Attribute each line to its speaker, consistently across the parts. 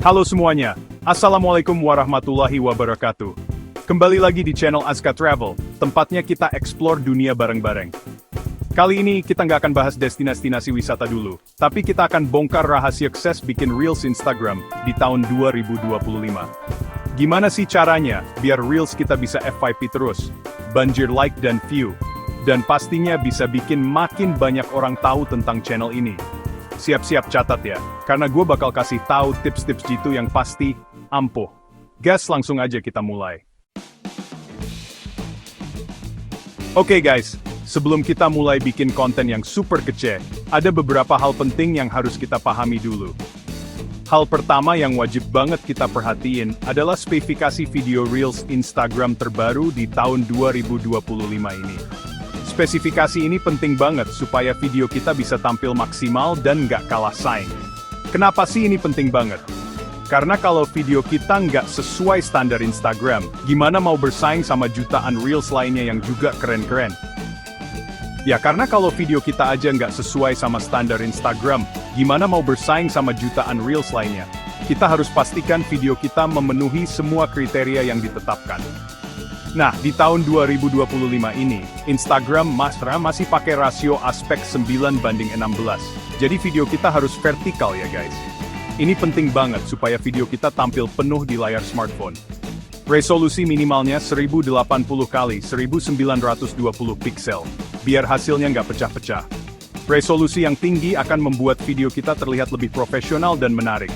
Speaker 1: Halo semuanya, Assalamualaikum warahmatullahi wabarakatuh. Kembali lagi di channel Azka Travel, tempatnya kita explore dunia bareng-bareng. Kali ini kita nggak akan bahas destinasi wisata dulu, tapi kita akan bongkar rahasia sukses bikin Reels Instagram di tahun 2025. Gimana sih caranya biar Reels kita bisa FYP terus, banjir like dan view, dan pastinya bisa bikin makin banyak orang tahu tentang channel ini. Siap-siap catat ya, karena gue bakal kasih tahu tips-tips gitu yang pasti ampuh. Gas, langsung aja kita mulai. Oke guys, sebelum kita mulai bikin konten yang super kece, ada beberapa hal penting yang harus kita pahami dulu. Hal pertama yang wajib banget kita perhatiin adalah spesifikasi video Reels Instagram terbaru di tahun 2025 ini. Spesifikasi ini penting banget supaya video kita bisa tampil maksimal dan nggak kalah saing. Kenapa sih ini penting banget? Karena kalau video kita nggak sesuai standar Instagram, gimana mau bersaing sama jutaan Reels lainnya yang juga keren-keren? Ya karena kalau video kita aja nggak sesuai sama standar Instagram, gimana mau bersaing sama jutaan Reels lainnya? Kita harus pastikan video kita memenuhi semua kriteria yang ditetapkan. Nah, di tahun 2025 ini, Instagram masih pakai rasio aspek 9:16. Jadi video kita harus vertikal ya guys. Ini penting banget supaya video kita tampil penuh di layar smartphone. Resolusi minimalnya 1080 x 1920 piksel, biar hasilnya nggak pecah-pecah. Resolusi yang tinggi akan membuat video kita terlihat lebih profesional dan menarik.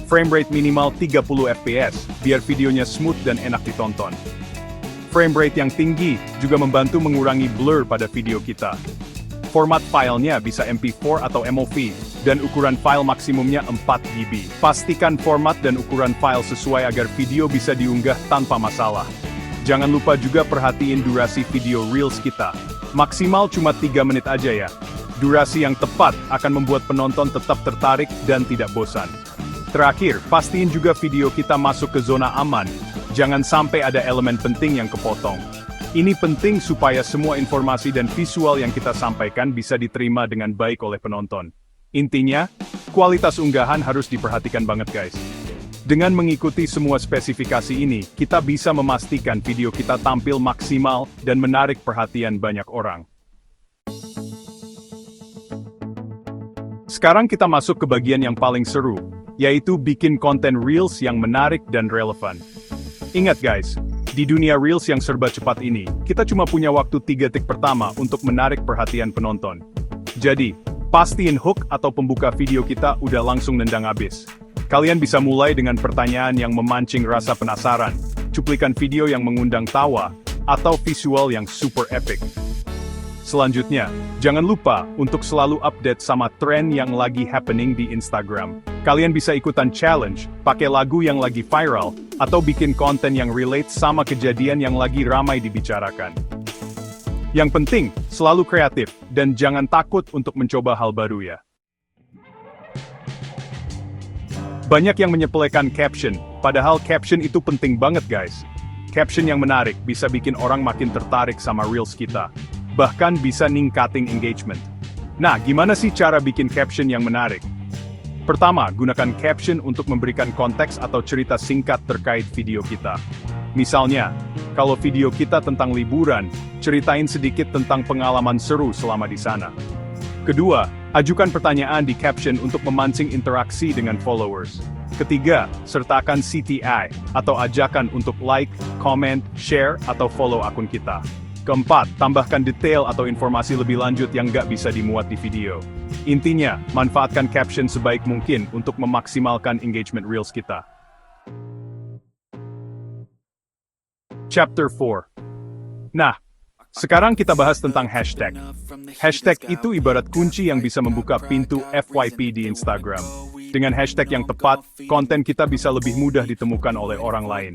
Speaker 1: Frame rate minimal 30 fps, biar videonya smooth dan enak ditonton. Frame rate yang tinggi juga membantu mengurangi blur pada video kita. Format filenya bisa MP4 atau MOV, dan ukuran file maksimumnya 4 GB. Pastikan format dan ukuran file sesuai agar video bisa diunggah tanpa masalah. Jangan lupa juga perhatiin durasi video Reels kita. Maksimal cuma 3 menit aja ya. Durasi yang tepat akan membuat penonton tetap tertarik dan tidak bosan. Terakhir, pastiin juga video kita masuk ke zona aman. Jangan sampai ada elemen penting yang kepotong. Ini penting supaya semua informasi dan visual yang kita sampaikan bisa diterima dengan baik oleh penonton. Intinya, kualitas unggahan harus diperhatikan banget guys. Dengan mengikuti semua spesifikasi ini, kita bisa memastikan video kita tampil maksimal dan menarik perhatian banyak orang. Sekarang kita masuk ke bagian yang paling seru, yaitu bikin konten Reels yang menarik dan relevan. Ingat guys, di dunia Reels yang serba cepat ini, kita cuma punya waktu 3 detik pertama untuk menarik perhatian penonton. Jadi, pastiin hook atau pembuka video kita udah langsung nendang abis. Kalian bisa mulai dengan pertanyaan yang memancing rasa penasaran, cuplikan video yang mengundang tawa, atau visual yang super epic. Selanjutnya, jangan lupa untuk selalu update sama tren yang lagi happening di Instagram. Kalian bisa ikutan challenge, pakai lagu yang lagi viral, atau bikin konten yang relate sama kejadian yang lagi ramai dibicarakan. Yang penting, selalu kreatif, dan jangan takut untuk mencoba hal baru ya. Banyak yang menyepelekan caption, padahal caption itu penting banget guys. Caption yang menarik bisa bikin orang makin tertarik sama Reels kita. Bahkan bisa ningkatin engagement. Nah, gimana sih cara bikin caption yang menarik? Pertama, gunakan caption untuk memberikan konteks atau cerita singkat terkait video kita. Misalnya, kalau video kita tentang liburan, ceritain sedikit tentang pengalaman seru selama di sana. Kedua, ajukan pertanyaan di caption untuk memancing interaksi dengan followers. Ketiga, sertakan CTI, atau ajakan untuk like, comment, share, atau follow akun kita. Keempat, tambahkan detail atau informasi lebih lanjut yang nggak bisa dimuat di video. Intinya, manfaatkan caption sebaik mungkin untuk memaksimalkan engagement Reels kita. Chapter 4. Nah, sekarang kita bahas tentang hashtag. Hashtag itu ibarat kunci yang bisa membuka pintu FYP di Instagram. Dengan hashtag yang tepat, konten kita bisa lebih mudah ditemukan oleh orang lain.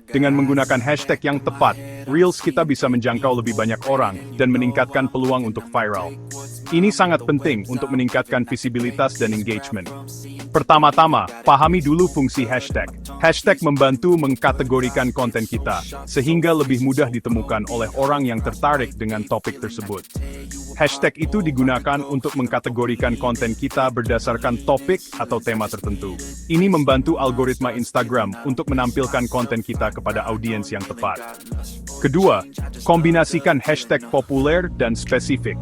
Speaker 1: Dengan menggunakan hashtag yang tepat, Reels kita bisa menjangkau lebih banyak orang dan meningkatkan peluang untuk viral. Ini sangat penting untuk meningkatkan visibilitas dan engagement. Pertama-tama, pahami dulu fungsi hashtag. Hashtag membantu mengkategorikan konten kita, sehingga lebih mudah ditemukan oleh orang yang tertarik dengan topik tersebut. Hashtag itu digunakan untuk mengkategorikan konten kita berdasarkan topik atau tema tertentu. Ini membantu algoritma Instagram untuk menampilkan konten kita kepada audiens yang tepat. Kedua, kombinasikan hashtag populer dan spesifik.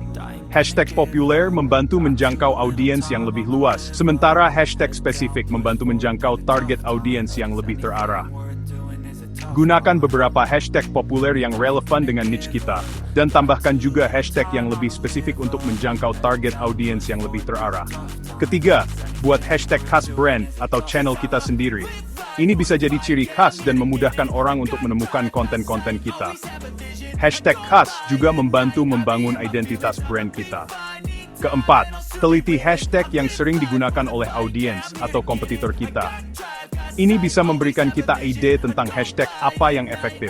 Speaker 1: Hashtag populer membantu menjangkau audiens yang lebih luas, sementara hashtag spesifik membantu menjangkau target audiens yang lebih terarah. Gunakan beberapa hashtag populer yang relevan dengan niche kita, dan tambahkan juga hashtag yang lebih spesifik untuk menjangkau target audiens yang lebih terarah. Ketiga, buat hashtag khas brand atau channel kita sendiri. Ini bisa jadi ciri khas dan memudahkan orang untuk menemukan konten-konten kita. Hashtag khas juga membantu membangun identitas brand kita. Keempat, teliti hashtag yang sering digunakan oleh audiens atau kompetitor kita. Ini bisa memberikan kita ide tentang hashtag apa yang efektif.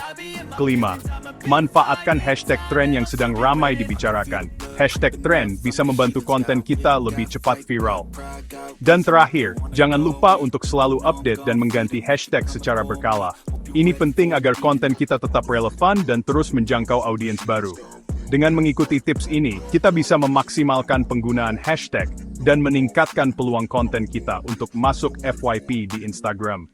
Speaker 1: Kelima, manfaatkan hashtag tren yang sedang ramai dibicarakan. Hashtag tren bisa membantu konten kita lebih cepat viral. Dan terakhir, jangan lupa untuk selalu update dan mengganti hashtag secara berkala. Ini penting agar konten kita tetap relevan dan terus menjangkau audiens baru. Dengan mengikuti tips ini, kita bisa memaksimalkan penggunaan hashtag dan meningkatkan peluang konten kita untuk masuk FYP di Instagram.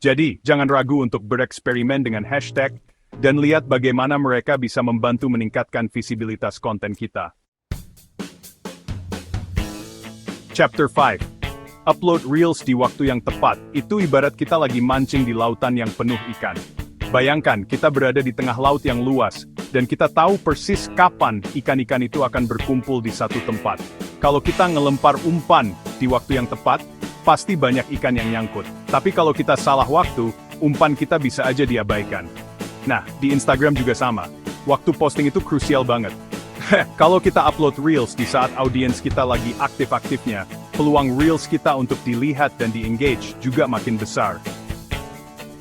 Speaker 1: Jadi, jangan ragu untuk bereksperimen dengan hashtag dan lihat bagaimana mereka bisa membantu meningkatkan visibilitas konten kita. Chapter 5. Upload Reels di waktu yang tepat. Itu ibarat kita lagi mancing di lautan yang penuh ikan. Bayangkan, kita berada di tengah laut yang luas, dan kita tahu persis kapan ikan-ikan itu akan berkumpul di satu tempat. Kalau kita ngelempar umpan di waktu yang tepat, pasti banyak ikan yang nyangkut. Tapi kalau kita salah waktu, umpan kita bisa aja diabaikan. Nah, di Instagram juga sama. Waktu posting itu krusial banget. Kalau kita upload Reels di saat audiens kita lagi aktif-aktifnya, peluang Reels kita untuk dilihat dan di-engage juga makin besar.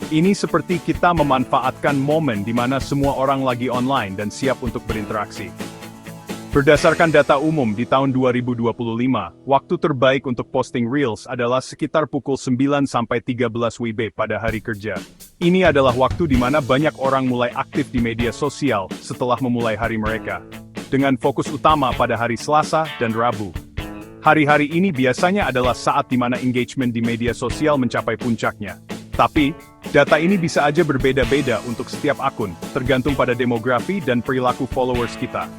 Speaker 1: Ini seperti kita memanfaatkan momen di mana semua orang lagi online dan siap untuk berinteraksi. Berdasarkan data umum di tahun 2025, waktu terbaik untuk posting Reels adalah sekitar pukul 9 sampai 13 WIB pada hari kerja. Ini adalah waktu di mana banyak orang mulai aktif di media sosial setelah memulai hari mereka, dengan fokus utama pada hari Selasa dan Rabu. Hari-hari ini biasanya adalah saat di mana engagement di media sosial mencapai puncaknya. Tapi, data ini bisa aja berbeda-beda untuk setiap akun, tergantung pada demografi dan perilaku followers kita.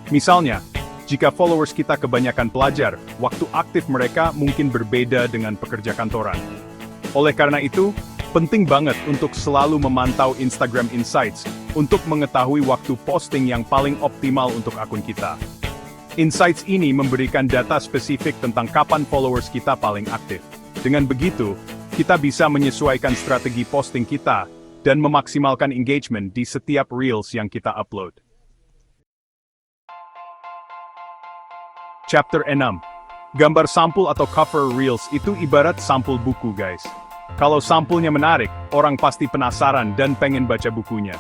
Speaker 1: Misalnya, jika followers kita kebanyakan pelajar, waktu aktif mereka mungkin berbeda dengan pekerja kantoran. Oleh karena itu, penting banget untuk selalu memantau Instagram Insights untuk mengetahui waktu posting yang paling optimal untuk akun kita. Insights ini memberikan data spesifik tentang kapan followers kita paling aktif. Dengan begitu, kita bisa menyesuaikan strategi posting kita dan memaksimalkan engagement di setiap Reels yang kita upload. Chapter 6. Gambar sampul atau cover Reels itu ibarat sampul buku, guys. Kalau sampulnya menarik, orang pasti penasaran dan pengen baca bukunya.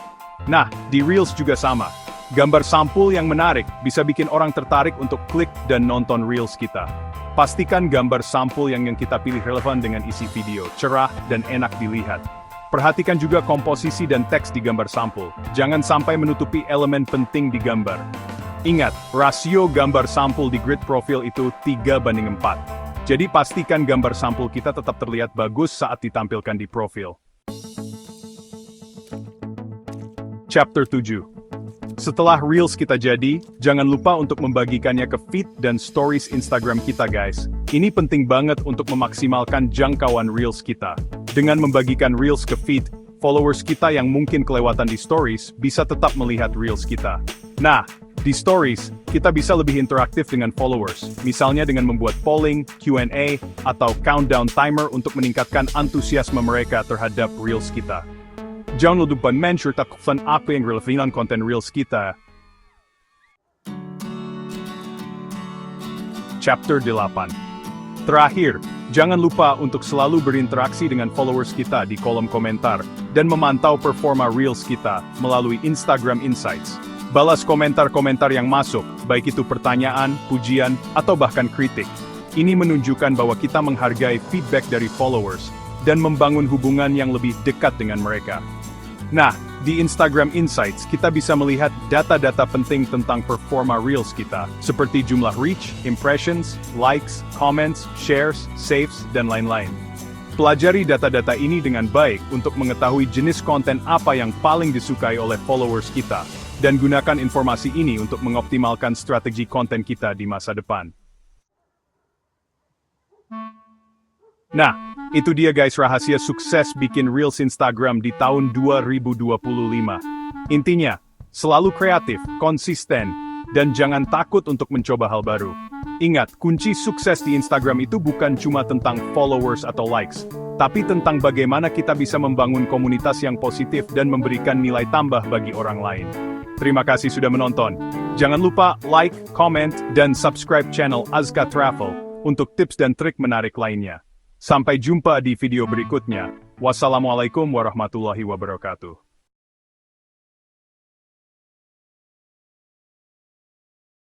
Speaker 1: Nah, di Reels juga sama. Gambar sampul yang menarik bisa bikin orang tertarik untuk klik dan nonton Reels kita. Pastikan gambar sampul yang kita pilih relevan dengan isi video, cerah dan enak dilihat. Perhatikan juga komposisi dan teks di gambar sampul. Jangan sampai menutupi elemen penting di gambar. Ingat, rasio gambar sampul di grid profil itu 3:4. Jadi pastikan gambar sampul kita tetap terlihat bagus saat ditampilkan di profil. Chapter 7. Setelah Reels kita jadi, jangan lupa untuk membagikannya ke feed dan stories Instagram kita, guys. Ini penting banget untuk memaksimalkan jangkauan Reels kita. Dengan membagikan Reels ke feed, followers kita yang mungkin kelewatan di stories bisa tetap melihat Reels kita. Nah, di stories, kita bisa lebih interaktif dengan followers, misalnya dengan membuat polling, Q&A, atau countdown timer untuk meningkatkan antusiasme mereka terhadap Reels kita. Jangan lupa menceritakan apa yang relevan konten Reels kita. Chapter 8. Terakhir, jangan lupa untuk selalu berinteraksi dengan followers kita di kolom komentar, dan memantau performa Reels kita melalui Instagram Insights. Balas komentar-komentar yang masuk, baik itu pertanyaan, pujian, atau bahkan kritik. Ini menunjukkan bahwa kita menghargai feedback dari followers, dan membangun hubungan yang lebih dekat dengan mereka. Nah, di Instagram Insights, kita bisa melihat data-data penting tentang performa Reels kita, seperti jumlah reach, impressions, likes, comments, shares, saves, dan lain-lain. Pelajari data-data ini dengan baik untuk mengetahui jenis konten apa yang paling disukai oleh followers kita, dan gunakan informasi ini untuk mengoptimalkan strategi konten kita di masa depan. Nah, itu dia guys rahasia sukses bikin Reels Instagram di tahun 2025. Intinya, selalu kreatif, konsisten, dan jangan takut untuk mencoba hal baru. Ingat, kunci sukses di Instagram itu bukan cuma tentang followers atau likes, tapi tentang bagaimana kita bisa membangun komunitas yang positif dan memberikan nilai tambah bagi orang lain. Terima kasih sudah menonton. Jangan lupa like, comment, dan subscribe channel Azka Travel untuk tips dan trik menarik lainnya. Sampai jumpa di video berikutnya. Wassalamualaikum warahmatullahi wabarakatuh.